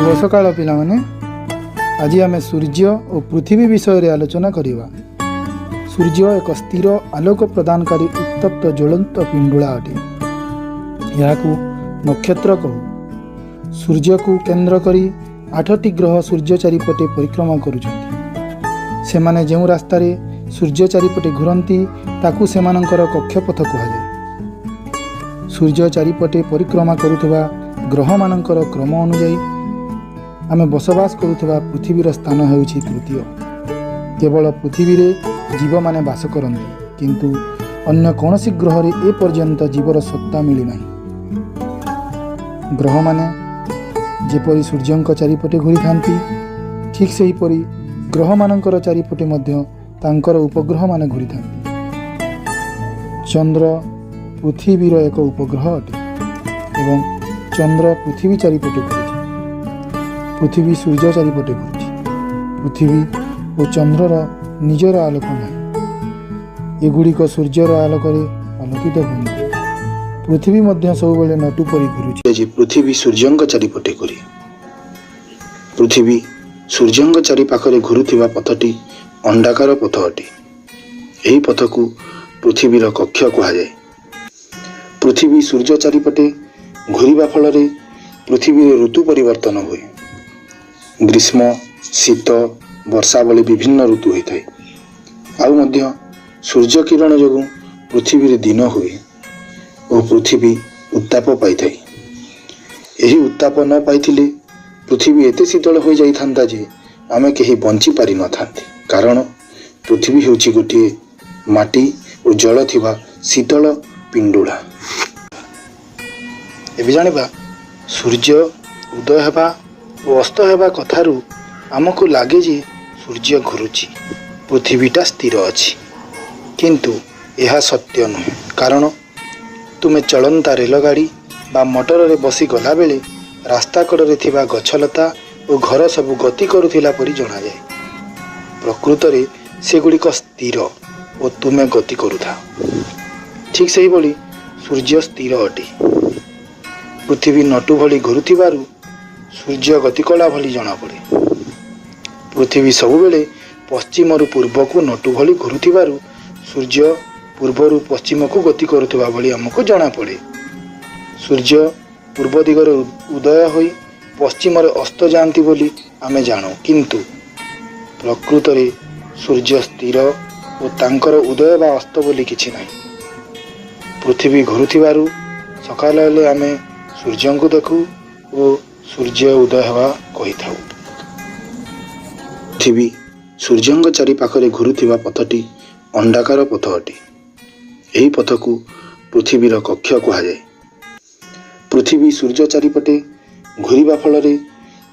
शुभ सकाळ पिलामाने आज आम सूर्य और पृथ्वी विषय आलोचना करिबा। सूर्य एक स्थिर आलोक प्रदानकारी उत्तप्त ज्वलंत पिंडुला अटे। याकू नक्षत्र कहू। सूर्य को केन्द्र करी 8टी ग्रह सूर्य चारिपटे परिक्रमा करुछन्ति। सेमाने जेउ रास्तार सूर्य चारिपटे घुरंती ताकू सेमानंकर कक्षपथ कहुए। सूर्य चारिपटे परिक्रमा करुथबा ग्रह मानंकर क्रम अनुଯାयी आमे बसवास करुथबा पृथ्वीर स्थान हेउछि तृतीय। केवल पृथ्वी रे जीव माने बास करନ୍ତି, किंतु अन्य कौनसी ग्रह रे ए पर्यंत जीवर सत्ता मिली नाही। ग्रह माने जेपरि सूर्यंक चारिपटे घुरी थांती, ठीक सेही परि ग्रह मानंकर चारिपटे मध्य तांकर उपग्रह माने घुरी थांती। चंद्र पृथ्वीर एक उपग्रह अटे एवं चंद्र पृथ्वी चारिपटे घुरुछि। पृथ्वी सूर्य चारिपटे घुरुछि। पृथ्वी और चंद्रर निजर आलोक नाही। एगुड़िक सूर्यर आलोकरे आलोकित हुअन्ति। पृथ्वी मध्य सबुबेले नटु परि घुरुछि। पृथ्वी सूर्यंक चारिपटे घुरे। पृथ्वी सूर्यंक चारिपाखरे घुरुथिबा पथटी अंडाकार पथ अटे। एही पथकू पृथ्वीर कक्ष कुहाଯାଏ। पृथ्वी सूर्य चारिपटे घुरिबा फलरे पृथ्वी ऋतु परिवर्तन हुए। ग्रीष्म शीत वर्षा भली विभिन्न ऋतु होता है। आउ मध्य सूर्य किरण जो पृथ्वी दिन हुए और पृथ्वी उत्ताप पाई थाए। यही उत्ताप न पाइथिले पृथ्वी एते शीतल हो जाइथांता जे आमे केही बंची पारि न थांते। कारण पृथ्वी हेउछि गोटे माटी और जल थिबा शीतल पिंडुला। एबे जानिबा सूर्य उदय हेबा और अस्त हेबा कथारू आमको लागे जे सूर्य घुरुची, पृथ्वीटा स्थिर अछि, किंतु यह सत्य नुहे। कारण तुमे चलंता रेलगाड़ी बा मोटर रे बसी गला बेले रास्ता कड़े थिबा गछलता और घर सब गति करुथिला परि जणा जाए। प्रकृत रे सेगुड़िक स्थिर और तुमे गति करुथा। ठीक सेही भली सूर्य स्थिर अटे। पृथ्वी नटु भली घुरुथिबारु सूर्य गतिकला भली जना पड़े। पृथ्वी सबुबेले पश्चिम रु पूर्व को नटु भली घुरुथिबारु सूर्य पूर्व रु पश्चिम को गति करुथिबा भली हमको जना पड़े। सूर्य पूर्व दिगरे उदय होई पश्चिम रे अस्त जांती बोली आमे जानो, किंतु प्रकृत रे सूर्य स्थिर और तांकर उदय बा अस्त बोली किछि नाही। पृथ्वी घुरुथिबारु सकाल हेले आमे सूर्य को देखू और सूर्य उदय हेबा कहि थाउ। पृथ्वी सूर्यंक चारिपाखरे घुरुथिबा पथटी अंडाकार पथ अटे। एही पथकू पृथ्वीर कक्ष कुहाଯାଏ। पृथ्वी सूर्य चारिपटे घुरिबा फलरे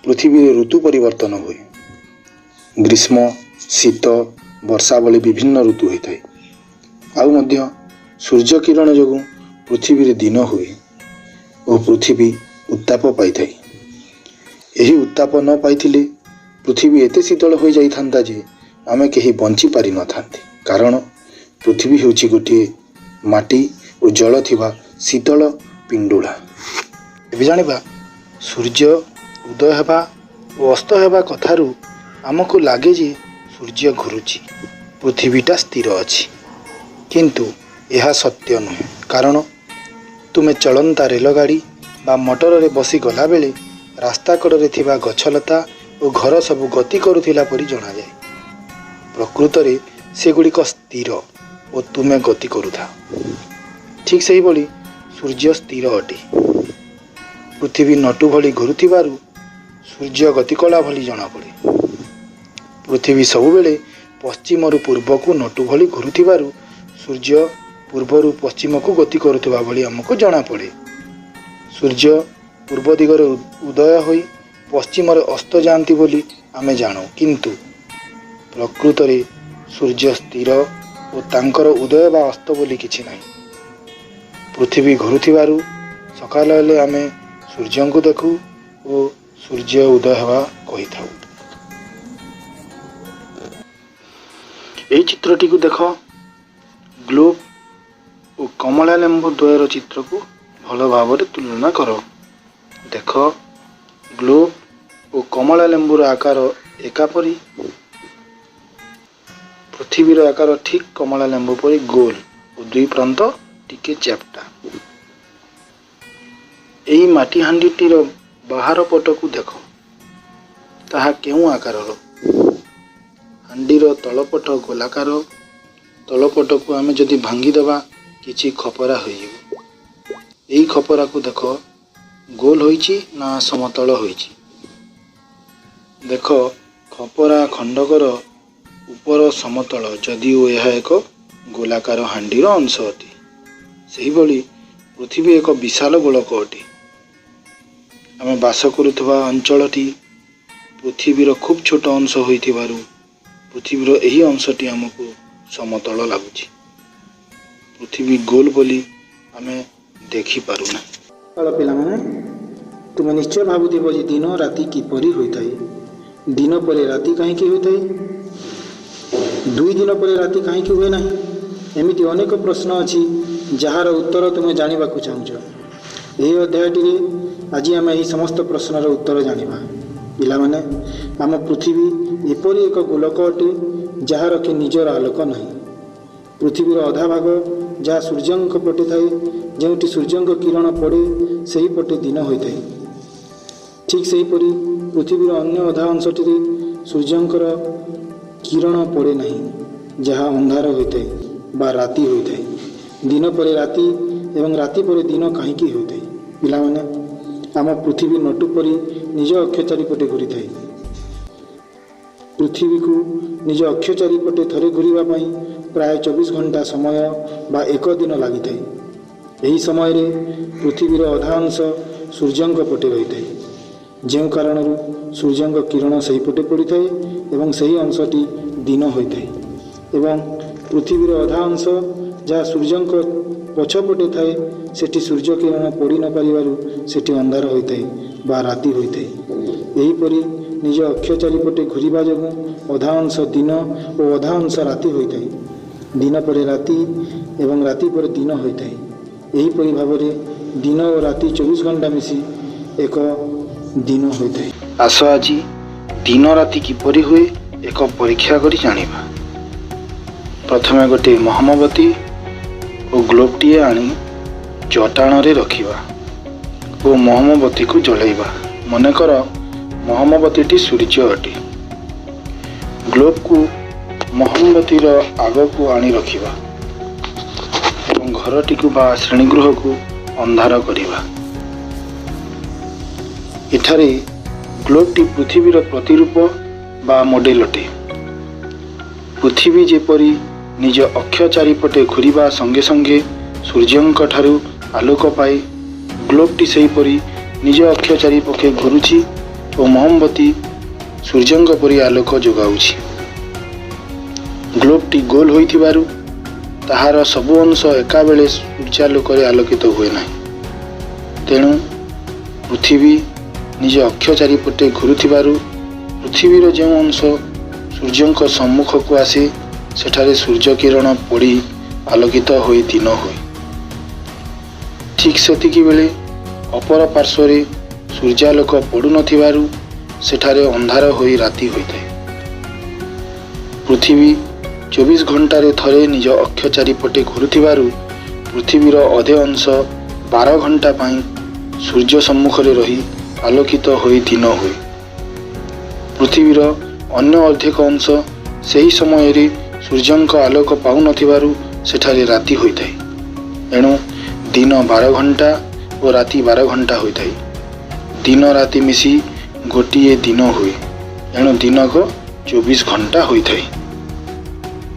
पृथ्वी ऋतु परिवर्तन हुए। ग्रीष्म शीत वर्षा भली विभिन्न ऋतु होता है। आउ मध्य सूर्य किरण जो पृथ्वी दिन हुए और पृथ्वी उत्ताप पाई थाए। यही उत्ताप न पाइथिले पृथ्वी एते शीतल हो जाइथांता जे आमे केही बंची पारि न थांते। कारण पृथ्वी हेउछि गोटे माटी और जल थिबा शीतल पिंडुला। एबे जानिबा सूर्य उदय हेबा और अस्त हेबा कथारू आमको लागे जे सूर्य घुरुची, पृथ्वीटा स्थिर अछि, किंतु यह सत्य नुहे। कारण तुमे चलंता रेलगाड़ी बा मोटर रे बसी गला बेले रास्ता कड़े थिबा गछलता और घर सब गति करुथिला परि जणा जाए। प्रकृत रे सेगुड़िक स्थिर और तुमे गति करुथा। ठीक सेही भली सूर्य स्थिर अटे। पृथ्वी नटु भली घुरुथिबारु सूर्य गतिकला भली जणा पड़े। पृथ्वी सबुबेले पश्चिम रु पूर्व को नटु भली घुरुथिबारु सूर्य पूर्व रु पश्चिम को गति करुथिबा भली हमको जणा पड़े। सूर्य पूर्व दिगरे उदय होई पश्चिम रे अस्त जांती बोली आमे जानो, किंतु प्रकृत रे सूर्य स्थिर और तांकर उदय बा अस्त बोली किछि नाही। पृथ्वी घुरुथिबारु सकाल हेले आमे सूर्य को देखू और सूर्य उदय हेबा कहि थाउ। एई चित्रटी को देख। ग्लोब और कमला लेंबु द्वयर चित्र को भल भाव तुलना कर। देख ग्लोब କମଳା ଲେମ୍ବୁର ଆକାର ଏକାପରି। ପୃଥିବୀର ଆକାର ଠିକ୍ କମଳା ଲେମ୍ବୁ ପରି ଗୋଲ ଓ ଦୁଇ ପ୍ରାନ୍ତ ଟିକେ ଚ୍ୟାପ୍ଟା। ଏହି ମାଟି ହାଣ୍ଡିଟିର ବାହାର ପଟକୁ ଦେଖ, ତାହା କେଉଁ ଆକାରର? ହାଣ୍ଡିର ତଳପଟ ଗୋଲାକାର। ତଳପଟକୁ ଆମେ ଯଦି ଭାଙ୍ଗିଦେବା କିଛି ଖପରା ହୋଇଯିବ। ଏହି ଖପରାକୁ ଦେଖ, ଗୋଲ ହୋଇଛି ନା ସମତଳ ହୋଇଛି? ଦେଖ, ଖପରା ଖଣ୍ଡକର ଉପର ସମତଳ, ଯଦିଓ ଏହା ଏକ ଗୋଲାକାର ହାଣ୍ଡିର ଅଂଶ ଅଟେ। ସେହିଭଳି ପୃଥିବୀ ଏକ ବିଶାଳ ଗୋଲକ ଅଟେ। ଆମେ ବାସ କରୁଥିବା ଅଞ୍ଚଳଟି ପୃଥିବୀର ଖୁବ୍ ଛୋଟ ଅଂଶ ହୋଇଥିବାରୁ ପୃଥିବୀର ଏହି ଅଂଶଟି ଆମକୁ ସମତଳ ଲାଗୁଛି। ପୃଥିବୀ ଗୋଲ ବୋଲି ଆମେ ଦେଖିପାରୁନା। ପିଲାମାନେ, ତୁମେ ନିଶ୍ଚୟ ଭାବୁଥିବ ଯେ ଦିନ ରାତି କିପରି ହୋଇଥାଏ। ଦିନ ପରେ ରାତି କାହିଁକି ହୋଇଥାଏ? 2 ଦିନ ପରେ ରାତି କାହିଁକି ହୁଏ ନାହିଁ? ଏମିତି ଅନେକ ପ୍ରଶ୍ନ ଅଛି ଯାହାର ଉତ୍ତର ତୁମେ ଜାଣିବାକୁ ଚାହୁଁଛ। ଏହି ଅଧ୍ୟାୟଟିରେ ଆଜି ଆମେ ଏହି ସମସ୍ତ ପ୍ରଶ୍ନର ଉତ୍ତର ଜାଣିବା। ପିଲାମାନେ, ଆମ ପୃଥିବୀ ଏପରି ଏକ ଗୋଲକ ଅଟେ ଯାହାର କି ନିଜର ଆଲୋକ ନାହିଁ। ପୃଥିବୀର ଅଧା ଭାଗ ଯାହା ସୂର୍ଯ୍ୟଙ୍କ ପଟେ ଥାଏ, ଯେଉଁଠି ସୂର୍ଯ୍ୟଙ୍କ କିରଣ ପଡ଼େ ସେହିପଟେ ଦିନ ହୋଇଥାଏ। ଠିକ୍ ସେହିପରି ପୃଥିବୀର ଅନ୍ୟ ଅଧା ଅଂଶଟିରେ ସୂର୍ଯ୍ୟଙ୍କର କିରଣ ପଡ଼େ ନାହିଁ, ଯାହା ଅନ୍ଧାର ହୋଇଥାଏ ବା ରାତି ହୋଇଥାଏ। ଦିନ ପରେ ରାତି ଏବଂ ରାତି ପରେ ଦିନ କାହିଁକି ହୋଇଥାଏ? ପିଲାମାନେ, ଆମ ପୃଥିବୀ ନଟୁ ପରି ନିଜ ଅକ୍ଷ ଚାରିପଟେ ଘୁରିଥାଏ। ପୃଥିବୀକୁ ନିଜ ଅକ୍ଷ ଚାରିପଟେ ଥରେ ଘୁରିବା ପାଇଁ ପ୍ରାୟ 24 ଘଣ୍ଟା ସମୟ ବା 1 ଦିନ ଲାଗିଥାଏ। ଏହି ସମୟରେ ପୃଥିବୀର ଅଧା ଅଂଶ ସୂର୍ଯ୍ୟଙ୍କ ପଟେ ରହିଥାଏ, ଯେଉଁ କାରଣରୁ ସୂର୍ଯ୍ୟଙ୍କ କିରଣ ସେହିପଟେ ପଡ଼ିଥାଏ ଏବଂ ସେହି ଅଂଶଟି ଦିନ ହୋଇଥାଏ। ଏବଂ ପୃଥିବୀର ଅଧା ଅଂଶ ଯାହା ସୂର୍ଯ୍ୟଙ୍କ ପଛପଟେ ଥାଏ, ସେଠି ସୂର୍ଯ୍ୟ କିରଣ ପଡ଼ି ନ ପାରିବାରୁ ସେଠି ଅନ୍ଧାର ହୋଇଥାଏ ବା ରାତି ହୋଇଥାଏ। ଏହିପରି ନିଜ ଅକ୍ଷ ଚାରିପଟେ ଘୁରିବା ଯୋଗୁଁ ଅଧା ଅଂଶ ଦିନ ଓ ଅଧା ଅଂଶ ରାତି ହୋଇଥାଏ। ଦିନ ପରେ ରାତି ଏବଂ ରାତି ପରେ ଦିନ ହୋଇଥାଏ। ଏହିପରି ଭାବରେ ଦିନ ଓ ରାତି 24 ଘଣ୍ଟା ମିଶି ଏକ ଦିନ ହୋଇଥାଏ। ଆସ ଆଜି ଦିନ ରାତି କିପରି ହୁଏ ଏକ ପରୀକ୍ଷା କରି ଜାଣିବା। ପ୍ରଥମେ ଗୋଟିଏ ମହମବତୀ ଓ ଗ୍ଲୋବଟିଏ ଆଣି ଚଟାଣରେ ରଖିବା ଓ ମହମବତୀକୁ ଜଳାଇବା। ମନେକର ମହମବତୀଟି ସୂର୍ଯ୍ୟ ଅଟେ। ଗ୍ଲୋବକୁ ମହମବତୀର ଆଗକୁ ଆଣି ରଖିବା ଏବଂ ଘରଟିକୁ ବା ଶ୍ରେଣୀଗୃହକୁ ଅନ୍ଧାର କରିବା। ଏଠାରେ ଗ୍ଲୋବଟି ପୃଥିବୀର ପ୍ରତିରୂପ ବା ମଡେଲ ଅଟେ। ପୃଥିବୀ ଯେପରି ନିଜ ଅକ୍ଷ ଚାରିପଟେ ଘୁରିବା ସଙ୍ଗେ ସଙ୍ଗେ ସୂର୍ଯ୍ୟଙ୍କ ଠାରୁ ଆଲୋକ ପାଏ, ଗ୍ଲୋବଟି ସେହିପରି ନିଜ ଅକ୍ଷ ଚାରିପଟେ ଘୁରୁଛି ଓ ମହମବତୀ ସୂର୍ଯ୍ୟଙ୍କ ପରି ଆଲୋକ ଯୋଗାଉଛି। ଗ୍ଲୋବଟି ଗୋଲ ହୋଇଥିବାରୁ ତାହାର ସବୁ ଅଂଶ ଏକାବେଳେ ସୂର୍ଯ୍ୟାଲୋକରେ ଆଲୋକିତ ହୁଏ ନାହିଁ। ତେଣୁ ପୃଥିବୀ ନିଜ ଅକ୍ଷ ଚାରିପଟେ ଘୁରୁଥିବାରୁ ପୃଥିବୀର ଯେଉଁ ଅଂଶ ସୂର୍ଯ୍ୟଙ୍କ ସମ୍ମୁଖକୁ ଆସେ, ସେଠାରେ ସୂର୍ଯ୍ୟ କିରଣ ପଡ଼ି ଆଲୋକିତ ହୋଇ ଦିନ ହୁଏ। ଠିକ୍ ସେତିକି ବେଳେ ଅପର ପାର୍ଶ୍ୱରେ ସୂର୍ଯ୍ୟାଲୋକ ପଡ଼ୁନଥିବାରୁ ସେଠାରେ ଅନ୍ଧାର ହୋଇ ରାତି ହୋଇଥାଏ। ପୃଥିବୀ 24 ଘଣ୍ଟାରେ ଥରେ ନିଜ ଅକ୍ଷ ଚାରିପଟେ ଘୁରୁଥିବାରୁ ପୃଥିବୀର ଅଧେ ଅଂଶ 12 ଘଣ୍ଟା ପାଇଁ ସୂର୍ଯ୍ୟ ସମ୍ମୁଖରେ ରହି ଆଲୋକିତ ହୋଇ ଦିନ ହୁଏ। ପୃଥିବୀର ଅନ୍ୟ ଅର୍ଦ୍ଧେକ ଅଂଶ ସେହି ସମୟରେ ସୂର୍ଯ୍ୟଙ୍କ ଆଲୋକ ପାଉନଥିବାରୁ ସେଠାରେ ରାତି ହୋଇଥାଏ। ଏଣୁ ଦିନ 12 ଘଣ୍ଟା ଓ ରାତି 12 ଘଣ୍ଟା ହୋଇଥାଏ। ଦିନ ରାତି ମିଶି ଗୋଟିଏ ଦିନ ହୁଏ। ଏଣୁ ଦିନକ 24 ଘଣ୍ଟା ହୋଇଥାଏ।